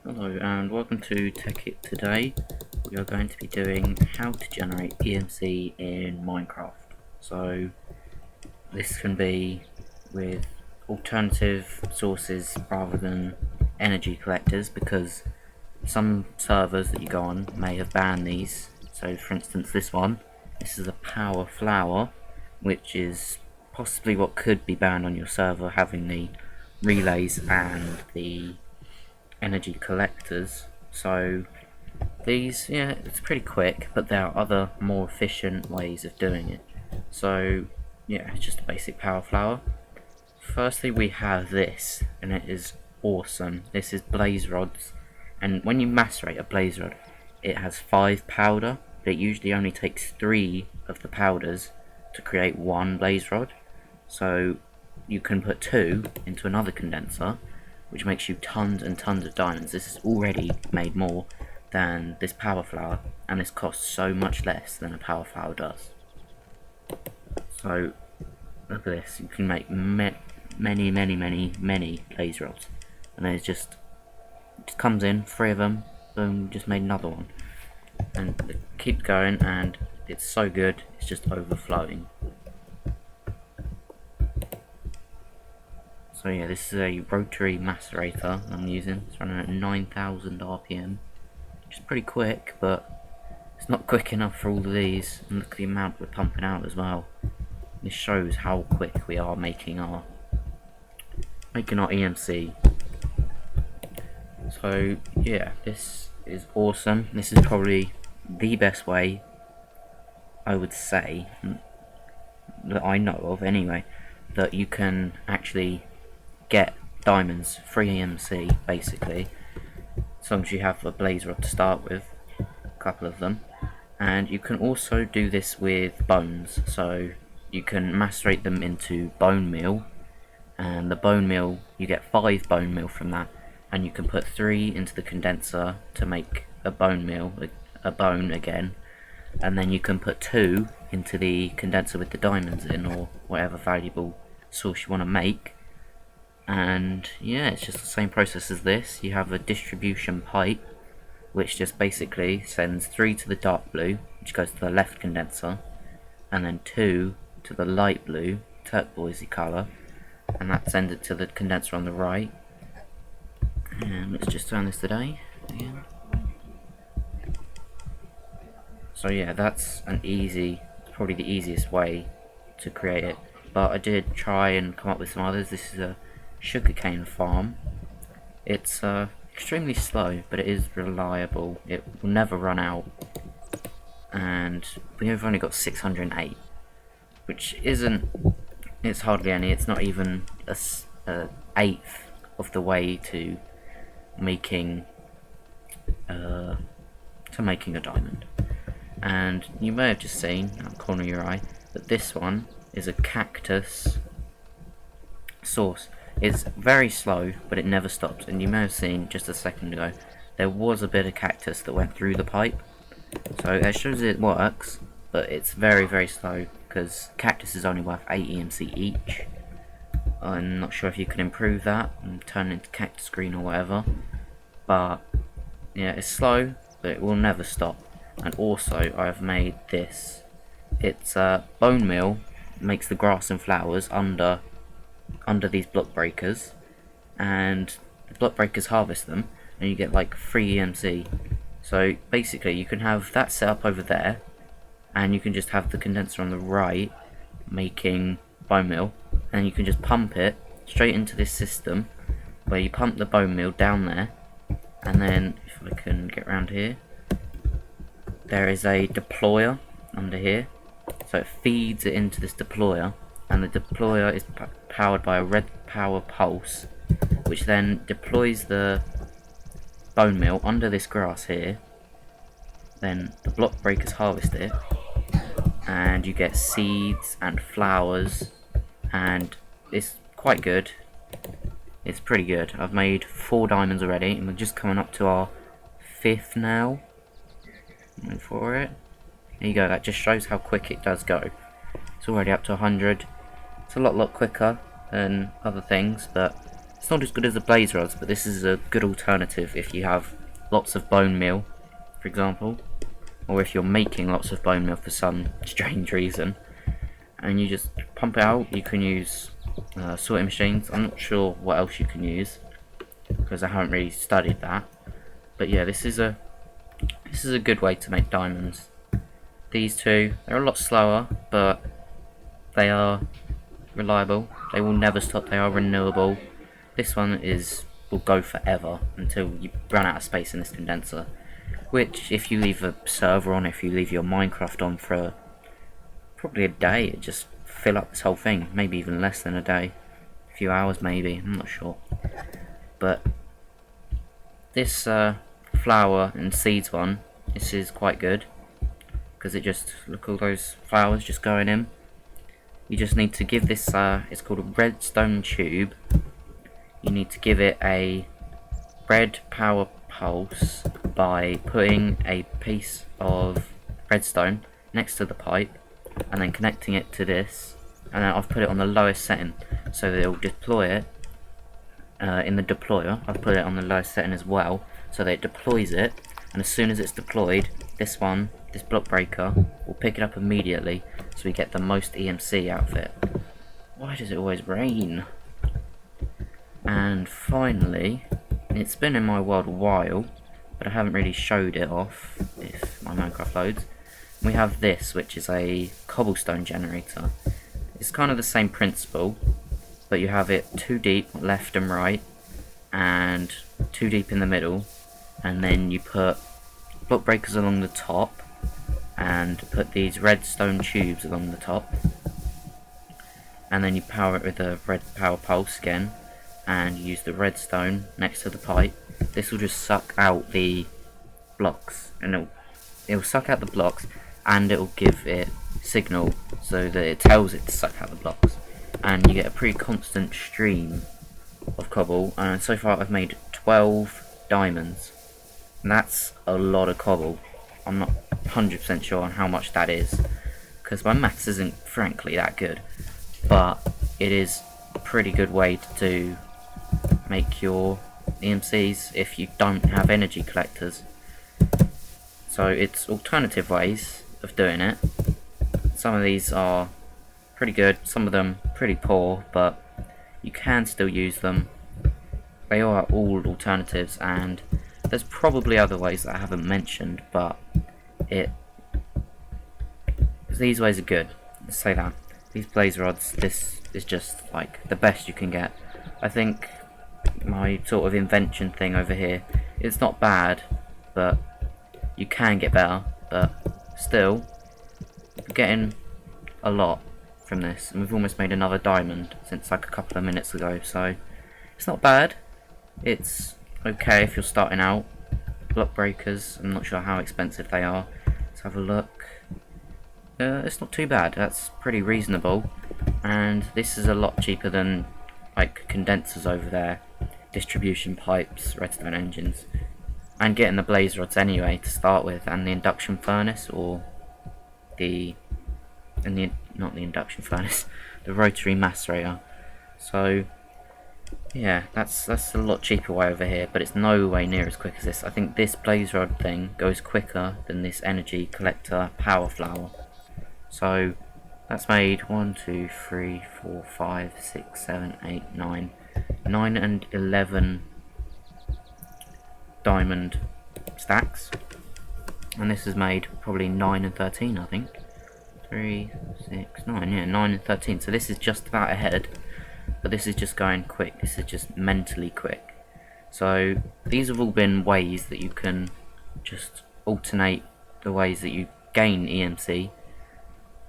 Hello and welcome to Tekkit. Today we are going to be doing how to generate EMC in Minecraft. So this can be with alternative sources rather than energy collectors, because some servers that you go on may have banned these. So for instance this is a power flower, which is possibly what could be banned on your server, having the relays and the energy collectors. So these, yeah, it's pretty quick, but there are other more efficient ways of doing it. So yeah, it's just a basic power flower. Firstly we have this, and it is awesome. This is blaze rods, and when you macerate a blaze rod, it has 5 powder, but it usually only takes 3 of the powders to create 1 blaze rod. So you can put 2 into another condenser, which makes you tons and tons of diamonds. This has already made more than this power flower, and this costs so much less than a power flower does. So look at this, you can make many blaze rods, and then it just comes in, 3 of them, boom, just made another one, and they keep going, and it's so good, it's just overflowing. So yeah, this is a rotary macerator I'm using. It's running at 9,000 RPM, which is pretty quick, but it's not quick enough for all of these. And look at the amount we're pumping out as well. This shows how quick we are making our EMC. So yeah, this is awesome. This is probably the best way, I would say, that I know of anyway, that you can actually get diamonds, free EMC basically, as long as you have a blaze rod to start with, a couple of them. And you can also do this with bones, so you can macerate them into bone meal, and the bone meal, you get 5 bone meal from that, and you can put 3 into the condenser to make a bone meal, a bone again, and then you can put 2 into the condenser with the diamonds in, or whatever valuable source you want to make. And yeah, it's just the same process as this. You have a distribution pipe, which just basically sends 3 to the dark blue, which goes to the left condenser, and then 2 to the light blue, turquoisey colour, and that sends it to the condenser on the right. And let's just turn this today again. So yeah, that's probably the easiest way to create it. But I did try and come up with some others. This is a sugarcane farm. It's extremely slow, but it is reliable. It will never run out, and we've only got 608, which isn't, it's hardly any. It's not even a eighth of the way to making a diamond. And you may have just seen at the corner of your eye that this one is a cactus source. It's very slow, but it never stops, and you may have seen just a second ago there was a bit of cactus that went through the pipe, so that shows it works, but it's very slow, because cactus is only worth 8 EMC each. I'm not sure if you can improve that and turn it into cactus green or whatever, but yeah, it's slow, but it will never stop. And also I've made this, it's bone meal, makes the grass and flowers under these block breakers, and the block breakers harvest them, and you get like free EMC. So basically you can have that set up over there, and you can just have the condenser on the right making bone meal, and you can just pump it straight into this system where you pump the bone meal down there, and then if I can get around here, there is a deployer under here, so it feeds it into this deployer, and the deployer is powered by a red power pulse, which then deploys the bone meal under this grass here. Then the block breakers harvest it, and you get seeds and flowers, and it's quite good. It's pretty good. I've made 4 diamonds already, and we're just coming up to our 5th now. Wait for it. There you go, that just shows how quick it does go. It's already up to 100. It's a lot quicker than other things, but It's not as good as the blaze rods, but this is a good alternative if you have lots of bone meal, for example, or if you're making lots of bone meal for some strange reason, and you just pump it out. You can use sorting machines. I'm not sure what else you can use because I haven't really studied that, but yeah, this is a good way to make diamonds. These two, they're a lot slower, but they are reliable. They will never stop. They are renewable. This one will go forever until you run out of space in this condenser, which if you leave a server on, if you leave your Minecraft on for probably a day, it just fill up this whole thing. Maybe even less than a day, a few hours maybe, I'm not sure. But this flower and seeds one, this is quite good because it just, look, all those flowers just going in. You just need to give this, it's called a redstone tube. You need to give it a red power pulse by putting a piece of redstone next to the pipe and then connecting it to this, and then I've put it on the lowest setting so that it will deploy it in the deployer. I've put it on the lowest setting as well so that it deploys it, and as soon as it's deployed, this block breaker will pick it up immediately, so we get the most EMC out of it. Why does it always rain? And finally, it's been in my world a while, but I haven't really showed it off if my Minecraft loads. We have this, which is a cobblestone generator. It's kind of the same principle, but you have it 2 deep left and right, and 2 deep in the middle, and then you put block breakers along the top, and put these redstone tubes along the top, and then you power it with a red power pulse again, and you use the redstone next to the pipe. This will just suck out the blocks, and it'll suck out the blocks, and it'll give it signal so that it tells it to suck out the blocks, and you get a pretty constant stream of cobble. And so far I've made 12 diamonds, and that's a lot of cobble. I'm not 100% sure on how much that is because my maths isn't frankly that good, but it is a pretty good way to make your EMCs if you don't have energy collectors. So it's alternative ways of doing it. Some of these are pretty good, some of them pretty poor, but you can still use them. They are all alternatives, and there's probably other ways that I haven't mentioned, but these ways are good. Let's say that. These blaze rods, this is just like the best you can get. I think my sort of invention thing over here, it's not bad, but you can get better, but still, we're getting a lot from this, and we've almost made another diamond since like a couple of minutes ago, so it's not bad. It's okay if you're starting out. Block breakers, I'm not sure how expensive they are. Let's have a look. It's not too bad, that's pretty reasonable, and this is a lot cheaper than like condensers over there, distribution pipes, redstone engines, and getting the blaze rods anyway to start with, and the induction furnace, or not the induction furnace, the rotary macerator. So yeah, that's a lot cheaper way over here, but it's no way near as quick as this. I think this blaze rod thing goes quicker than this energy collector power flower. So that's made 1, 2, 3, 4, 5, 6, 7, 8, 9 and 11 diamond stacks, and this has made probably 9 and 13, I think. 3, 6, 9, yeah, 9 and 13. So this is just about ahead, but this is just going quick. This is just mentally quick. So these have all been ways that you can just alternate the ways that you gain EMC.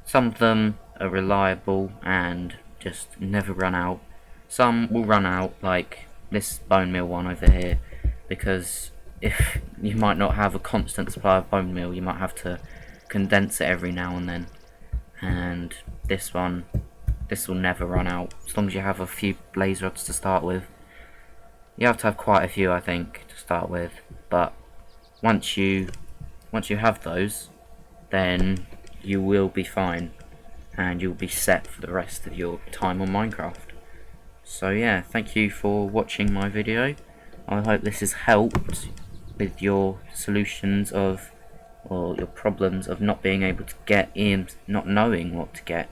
Some of them are reliable and just never run out. Some will run out, like this bone meal one over here, because if you might not have a constant supply of bone meal, you might have to condense it every now and then. And this one, this will never run out as long as you have a few blaze rods to start with. You have to have quite a few, I think, to start with, but once you have those, then you will be fine, and you'll be set for the rest of your time on Minecraft. So yeah, thank you for watching my video. I hope this has helped with your solutions of, or your problems of not being able to get EMC, not knowing what to get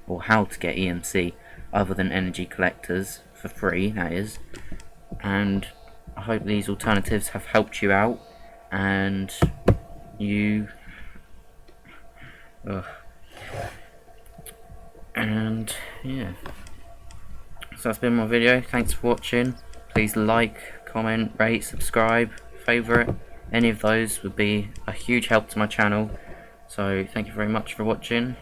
or how to get EMC other than energy collectors for free, that is. And I hope these alternatives have helped you out, and you and yeah, so that's been my video. Thanks for watching. Please like, comment, rate, subscribe, favourite. Any of those would be a huge help to my channel. So thank you very much for watching.